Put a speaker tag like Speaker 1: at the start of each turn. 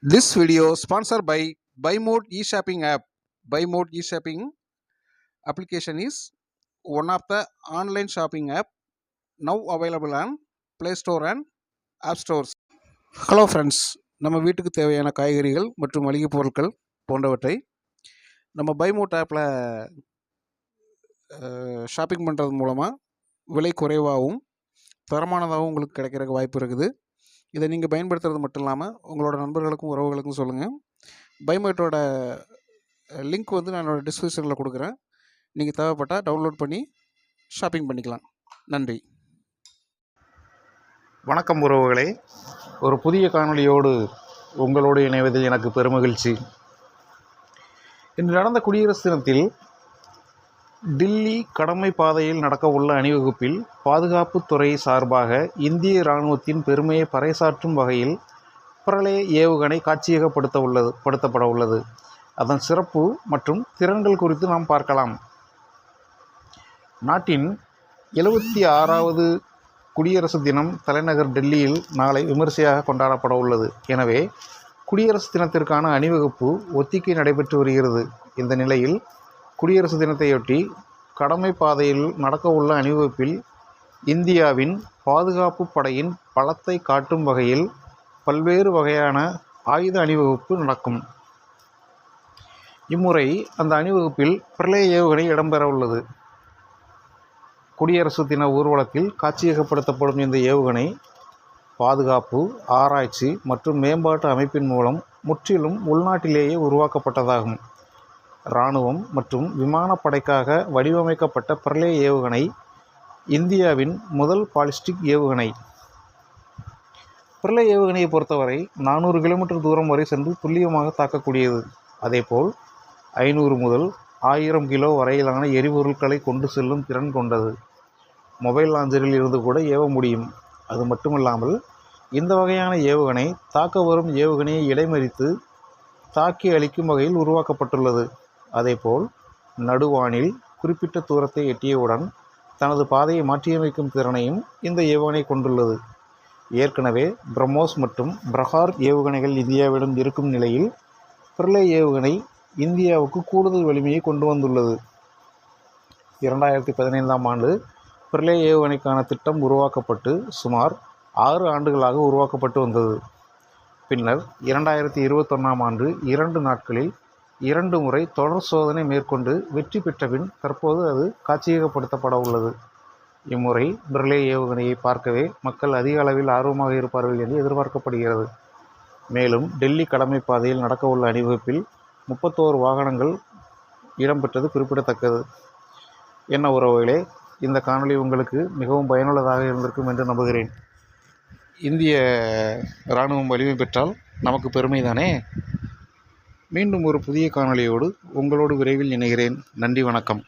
Speaker 1: This video sponsored by BuyMode e-shopping app. BuyMode e-shopping application is one of the online shopping app now available on Play Store and App Stores. Hello friends, நம்ம வீட்டுக்கு தேவையான காய்கறிகள் மற்றும் மளிகை பொருட்கள் போன்றவற்றை நம்ம பைமோட் ஆப்பில் ஷாப்பிங் பண்ணுறது மூலமாக விலை குறைவாகவும் தரமானதாகவும் உங்களுக்கு கிடைக்கிறதுக்கு வாய்ப்பு இருக்குது. இதை நீங்கள் பயன்படுத்துறது மட்டும் இல்லாமல் உங்களோட நண்பர்களுக்கும் உறவுகளுக்கும் சொல்லுங்கள். பைமோட்டோட லிங்க் வந்து நான் என்னோடய டிஸ்கிரிப்ஷனில் கொடுக்குறேன். நீங்கள் தேவைப்பட்டால் டவுன்லோட் பண்ணி ஷாப்பிங் பண்ணிக்கலாம். நன்றி.
Speaker 2: வணக்கம் உறவுகளே, ஒரு புதிய காணொளியோடு உங்களோடு இணைவதில் எனக்கு பெருமகிழ்ச்சி. இன்று நடந்த குடியரசு தினத்தில் டில்லி கடமை பாதையில் நடக்க உள்ள அணிவகுப்பில் பாதுகாப்புத்துறை சார்பாக இந்திய இராணுவத்தின் பெருமையை பறைசாற்றும் வகையில் பிரளய ஏவுகணை காட்சியகப்படுத்தப்பட உள்ளது. அதன் சிறப்பு மற்றும் திறன்கள் குறித்து நாம் பார்க்கலாம். நாட்டின் 76வது குடியரசு தினம் தலைநகர் டெல்லியில் நாளை விமரிசையாக கொண்டாடப்பட உள்ளது. எனவே குடியரசு தினத்திற்கான அணிவகுப்பு ஒத்திகை நடைபெற்று வருகிறது. இந்த நிலையில் குடியரசு தினத்தையொட்டி கடமை பாதையில் நடக்க உள்ள அணிவகுப்பில் இந்தியாவின் பாதுகாப்பு படையின் பலத்தை காட்டும் வகையில் பல்வேறு வகையான ஆயுத அணிவகுப்பு நடக்கும். இம்முறை அந்த அணிவகுப்பில் பிரளய ஏவுகணை இடம்பெற உள்ளது. குடியரசு தின ஊர்வலத்தில் காட்சியகப்படுத்தப்படும் இந்த ஏவுகணை பாதுகாப்பு, ஆராய்ச்சி மற்றும் மேம்பாட்டு அமைப்பின் மூலம் முற்றிலும் உள்நாட்டிலேயே உருவாக்கப்பட்டதாகும். இராணுவம் மற்றும் விமானப்படைக்காக வடிவமைக்கப்பட்ட பிரளய ஏவுகணை இந்தியாவின் முதல் பாலிஸ்டிக் ஏவுகணை. பிரளய ஏவுகணையை பொறுத்தவரை 400 கிலோமீட்டர் தூரம் வரை சென்று துல்லியமாக தாக்கக்கூடியது. அதேபோல் 500 முதல் 1000 கிலோ வரையிலான எரிபொருட்களை கொண்டு செல்லும் திறன் கொண்டது. மொபைல் லாஞ்சரில் இருந்து கூட ஏவ முடியும். அது மட்டுமல்லாமல் இந்த வகையான ஏவுகணை தாக்க வரும் ஏவுகணையை இடைமறித்து தாக்கி அளிக்கும் வகையில் உருவாக்கப்பட்டுள்ளது. அதேபோல் நடுவானில் குறிப்பிட்ட தூரத்தை எட்டியவுடன் தனது பாதையை மாற்றியமைக்கும் திறனையும் இந்த ஏவுகணை கொண்டுள்ளது. ஏற்கனவே பிரம்மோஸ் மற்றும் பிரஹார் ஏவுகணைகள் இந்தியாவிடம் இருக்கும் நிலையில் பிரளய ஏவுகணை இந்தியாவுக்கு கூடுதல் வலிமையை கொண்டு வந்துள்ளது. 2015ஆம் ஆண்டு பிரளய ஏவுகணைக்கான திட்டம் உருவாக்கப்பட்டு சுமார் 6 ஆண்டுகளாக உருவாக்கப்பட்டு வந்தது. பின்னர் 2021ஆம் ஆண்டு 2 நாட்களில் 2 முறை தொடர் சோதனை மேற்கொண்டு வெற்றி பெற்ற பின் தற்போது அது காட்சியகப்படுத்தப்பட உள்ளது. இம்முறை பிரளய ஏவுகணையை பார்க்கவே மக்கள் அதிக அளவில் ஆர்வமாக இருப்பார்கள் என்று எதிர்பார்க்கப்படுகிறது. மேலும் டெல்லி கடமை பாதையில் நடக்க உள்ள அணிவகுப்பில் 31 வாகனங்கள் இடம்பெற்றது குறிப்பிடத்தக்கது. என்ன உறவுகளே, இந்த காணொளி உங்களுக்கு மிகவும் பயனுள்ளதாக இருந்திருக்கும் என்று நம்புகிறேன். இந்திய இராணுவம் வலிமை பெற்றால் நமக்கு பெருமை தானே. மீண்டும் ஒரு புதிய காணொளியோடு உங்களோடு விரைவில் இணைகிறேன். நன்றி, வணக்கம்.